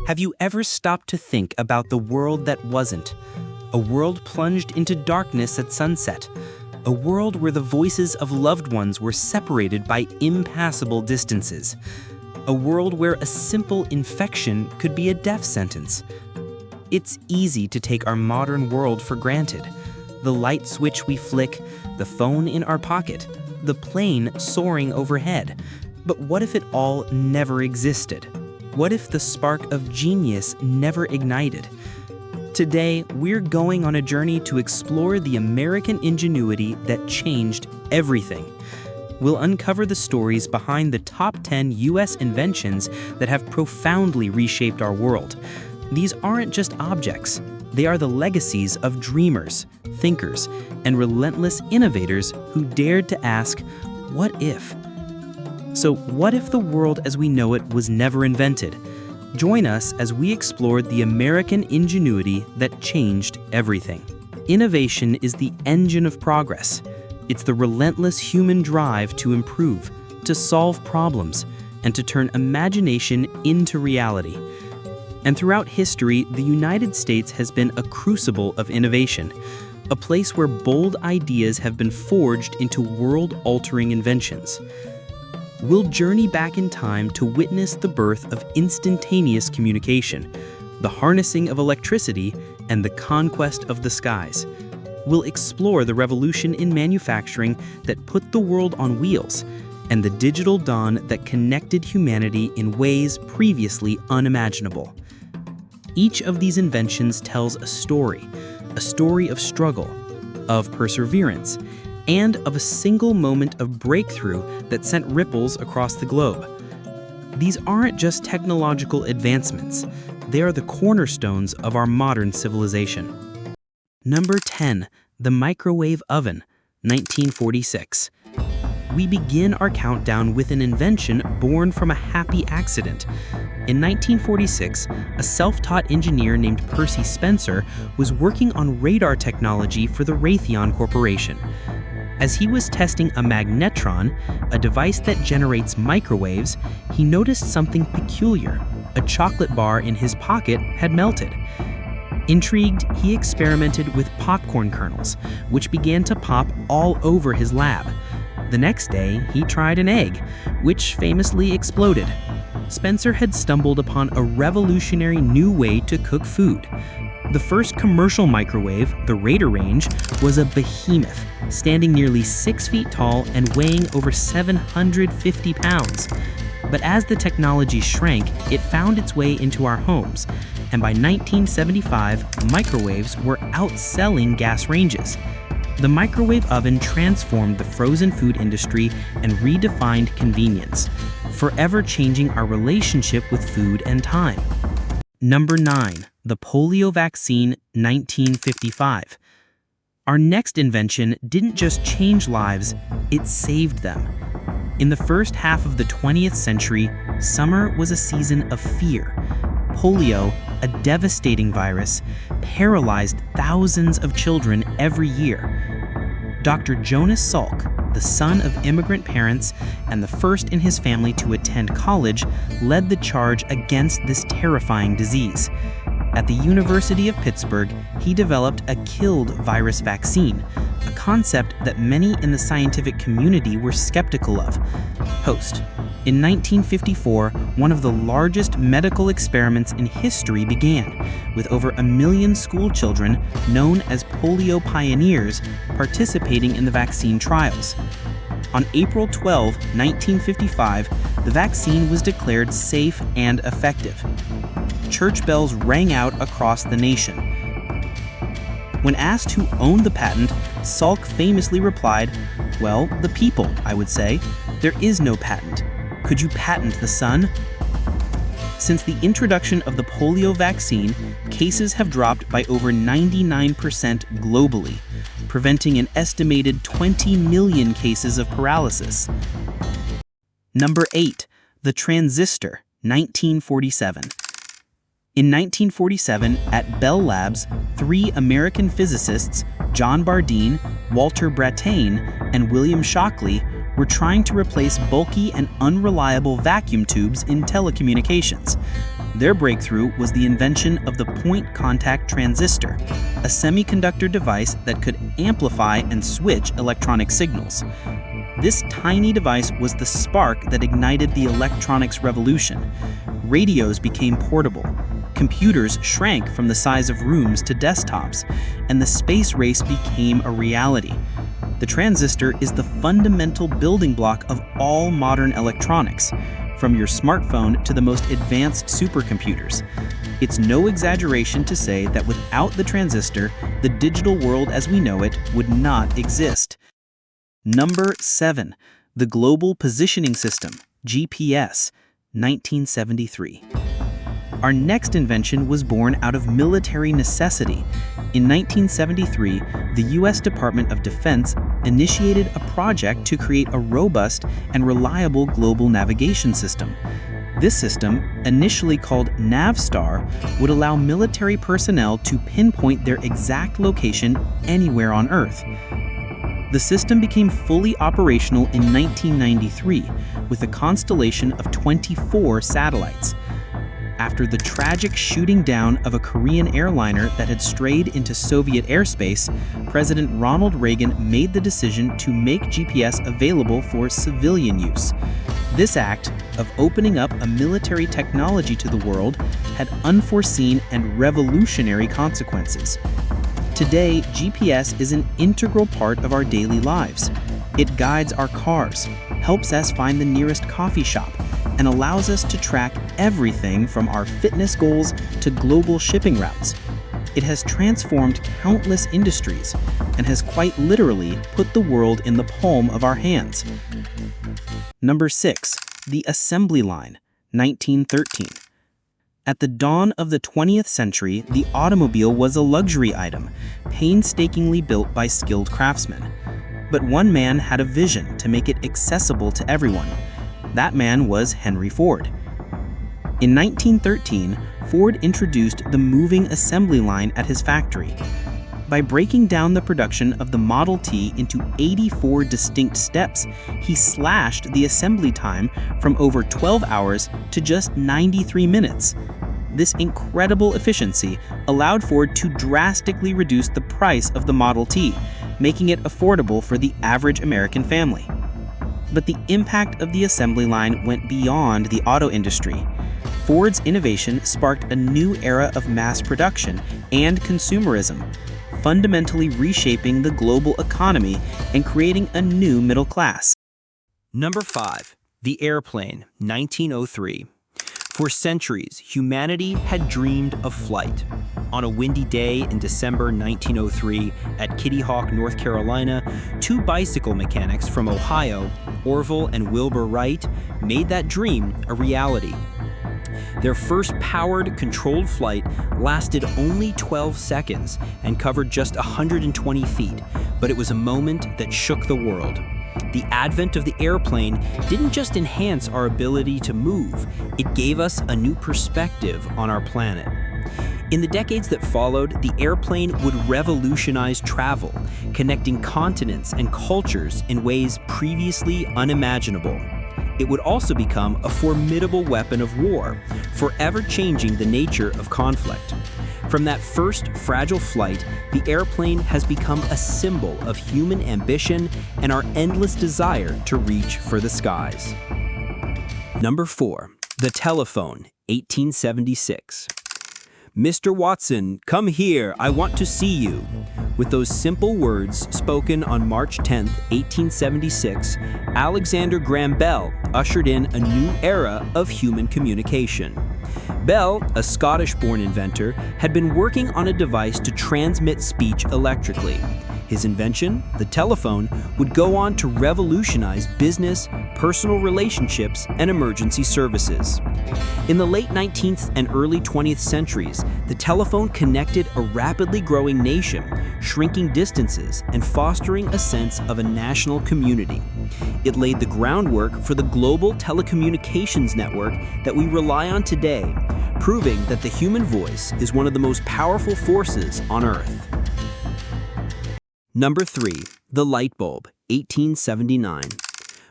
Have you ever stopped to think about the world that wasn't? A world plunged into darkness at sunset. A world where the voices of loved ones were separated by impassable distances. A world where a simple infection could be a death sentence. It's easy to take our modern world for granted. The light switch we flick, the phone in our pocket, the plane soaring overhead. But what if it all never existed? What if the spark of genius never ignited? Today, we're going on a journey to explore the American ingenuity that changed everything. We'll uncover the stories behind the top 10 US inventions that have profoundly reshaped our world. These aren't just objects. They are the legacies of dreamers, thinkers, and relentless innovators who dared to ask, what if? So what if the world as we know it was never invented? Join us as we explore the American ingenuity that changed everything. Innovation is the engine of progress. It's the relentless human drive to improve, to solve problems, and to turn imagination into reality. And throughout history, the United States has been a crucible of innovation, a place where bold ideas have been forged into world-altering inventions. We'll journey back in time to witness the birth of instantaneous communication, the harnessing of electricity, and the conquest of the skies. We'll explore the revolution in manufacturing that put the world on wheels, and the digital dawn that connected humanity in ways previously unimaginable. Each of these inventions tells a story of struggle, of perseverance, and of a single moment of breakthrough that sent ripples across the globe. These aren't just technological advancements, they are the cornerstones of our modern civilization. Number 10, the microwave oven, 1946. We begin our countdown with an invention born from a happy accident. In 1946, a self-taught engineer named Percy Spencer was working on radar technology for the Raytheon Corporation. As he was testing a magnetron, a device that generates microwaves, he noticed something peculiar. A chocolate bar in his pocket had melted. Intrigued, he experimented with popcorn kernels, which began to pop all over his lab. The next day, he tried an egg, which famously exploded. Spencer had stumbled upon a revolutionary new way to cook food. The first commercial microwave, the Raider Range, was a behemoth, standing nearly 6 feet tall and weighing over 750 pounds. But as the technology shrank, it found its way into our homes, and by 1975, microwaves were outselling gas ranges. The microwave oven transformed the frozen food industry and redefined convenience, forever changing our relationship with food and time. Number 9, the polio vaccine, 1955. Our next invention didn't just change lives, it saved them. In the first half of the 20th century, summer was a season of fear. Polio, a devastating virus, paralyzed thousands of children every year. Dr. Jonas Salk, the son of immigrant parents and the first in his family to attend college, led the charge against this terrifying disease. At the University of Pittsburgh, he developed a killed virus vaccine, a concept that many in the scientific community were skeptical of. Host. In 1954, one of the largest medical experiments in history began, with over 1 million school children, known as polio pioneers, participating in the vaccine trials. On April 12, 1955, the vaccine was declared safe and effective. Church bells rang out across the nation. When asked who owned the patent, Salk famously replied, "Well, the people, I would say. There is no patent. Could you patent the sun?" Since the introduction of the polio vaccine, cases have dropped by over 99% globally, preventing an estimated 20 million cases of paralysis. Number 8, the transistor, 1947. In 1947, at Bell Labs, 3 American physicists, John Bardeen, Walter Brattain, and William Shockley, were trying to replace bulky and unreliable vacuum tubes in telecommunications. Their breakthrough was the invention of the point contact transistor, a semiconductor device that could amplify and switch electronic signals. This tiny device was the spark that ignited the electronics revolution. Radios became portable. Computers shrank from the size of rooms to desktops, and the space race became a reality. The transistor is the fundamental building block of all modern electronics, from your smartphone to the most advanced supercomputers. It's no exaggeration to say that without the transistor, the digital world as we know it would not exist. Number 7. The Global Positioning System, GPS, 1973. Our next invention was born out of military necessity. In 1973, the US Department of Defense initiated a project to create a robust and reliable global navigation system. This system, initially called Navstar, would allow military personnel to pinpoint their exact location anywhere on Earth. The system became fully operational in 1993 with a constellation of 24 satellites. After the tragic shooting down of a Korean airliner that had strayed into Soviet airspace, President Ronald Reagan made the decision to make GPS available for civilian use. This act of opening up a military technology to the world had unforeseen and revolutionary consequences. Today, GPS is an integral part of our daily lives. It guides our cars, helps us find the nearest coffee shop, and allows us to track everything from our fitness goals to global shipping routes. It has transformed countless industries and has quite literally put the world in the palm of our hands. Number 6. The assembly line, 1913. At the dawn of the 20th century, the automobile was a luxury item, painstakingly built by skilled craftsmen. But one man had a vision to make it accessible to everyone. That man was Henry Ford. In 1913, Ford introduced the moving assembly line at his factory. By breaking down the production of the Model T into 84 distinct steps, he slashed the assembly time from over 12 hours to just 93 minutes. This incredible efficiency allowed Ford to drastically reduce the price of the Model T, making it affordable for the average American family. But the impact of the assembly line went beyond the auto industry. Ford's innovation sparked a new era of mass production and consumerism, fundamentally reshaping the global economy and creating a new middle class. Number 5. The airplane, 1903. For centuries, humanity had dreamed of flight. On a windy day in December 1903 at Kitty Hawk, North Carolina, two bicycle mechanics from Ohio, Orville and Wilbur Wright, made that dream a reality. Their first powered, controlled flight lasted only 12 seconds and covered just 120 feet, but it was a moment that shook the world. The advent of the airplane didn't just enhance our ability to move, it gave us a new perspective on our planet. In the decades that followed, the airplane would revolutionize travel, connecting continents and cultures in ways previously unimaginable. It would also become a formidable weapon of war, forever changing the nature of conflict. From that first fragile flight, the airplane has become a symbol of human ambition and our endless desire to reach for the skies. Number 4. The telephone, 1876. Mr. Watson, come here, I want to see you. With those simple words spoken on March 10, 1876, Alexander Graham Bell ushered in a new era of human communication. Bell, a Scottish-born inventor, had been working on a device to transmit speech electrically. His invention, the telephone, would go on to revolutionize business, personal relationships, and emergency services. In the late 19th and early 20th centuries, the telephone connected a rapidly growing nation, shrinking distances and fostering a sense of a national community. It laid the groundwork for the global telecommunications network that we rely on today, proving that the human voice is one of the most powerful forces on Earth. Number 3. The light bulb, 1879.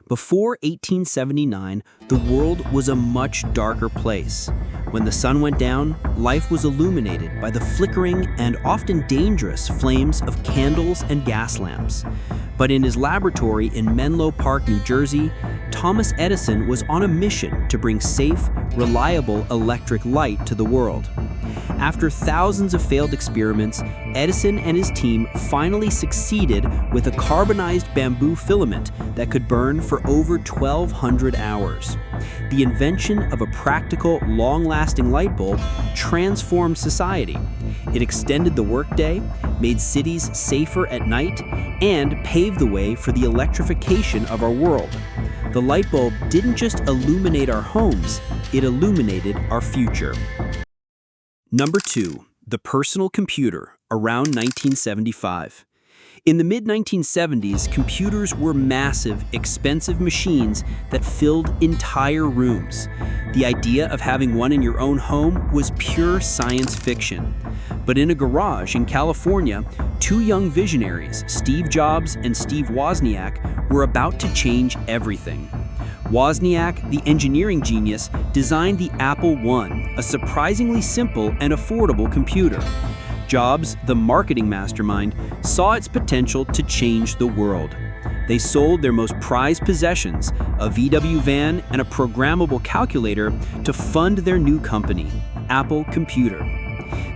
Before 1879, the world was a much darker place. When the sun went down, life was illuminated by the flickering and often dangerous flames of candles and gas lamps. But in his laboratory in Menlo Park, New Jersey, Thomas Edison was on a mission to bring safe, reliable electric light to the world. After thousands of failed experiments, Edison and his team finally succeeded with a carbonized bamboo filament that could burn for over 1,200 hours. The invention of a practical, long-lasting light bulb transformed society. It extended the workday, made cities safer at night, and paved the way for the electrification of our world. The light bulb didn't just illuminate our homes, it illuminated our future. Number 2, the personal computer, around 1975. In the mid-1970s, computers were massive, expensive machines that filled entire rooms. The idea of having one in your own home was pure science fiction. But in a garage in California, two young visionaries, Steve Jobs and Steve Wozniak, were about to change everything. Wozniak, the engineering genius, designed the Apple I, a surprisingly simple and affordable computer. Jobs, the marketing mastermind, saw its potential to change the world. They sold their most prized possessions, a VW van and a programmable calculator, to fund their new company, Apple Computer.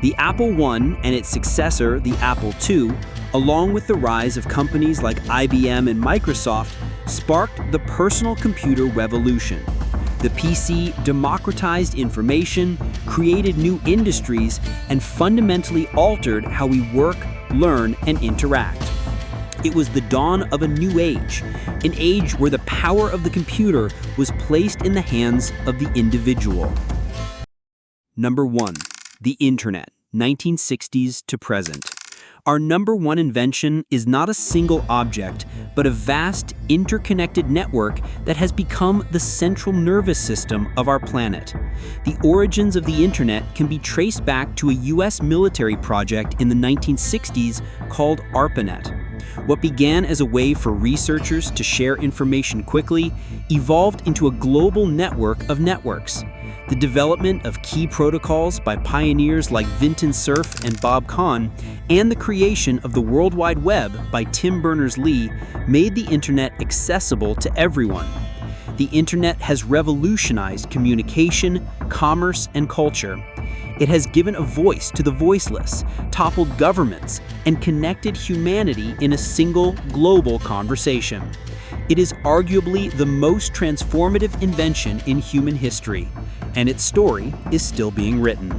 The Apple I and its successor, the Apple II, along with the rise of companies like IBM and Microsoft, sparked the personal computer revolution. The PC democratized information, created new industries, and fundamentally altered how we work, learn, and interact. It was the dawn of a new age, an age where the power of the computer was placed in the hands of the individual. Number 1, the Internet, 1960s to present. Our number one invention is not a single object, but a vast, interconnected network that has become the central nervous system of our planet. The origins of the Internet can be traced back to a US military project in the 1960s called ARPANET. What began as a way for researchers to share information quickly evolved into a global network of networks. The development of key protocols by pioneers like Vinton Cerf and Bob Kahn, and the creation of the World Wide Web by Tim Berners-Lee made the Internet accessible to everyone. The Internet has revolutionized communication, commerce, and culture. It has given a voice to the voiceless, toppled governments, and connected humanity in a single global conversation. It is arguably the most transformative invention in human history, and its story is still being written.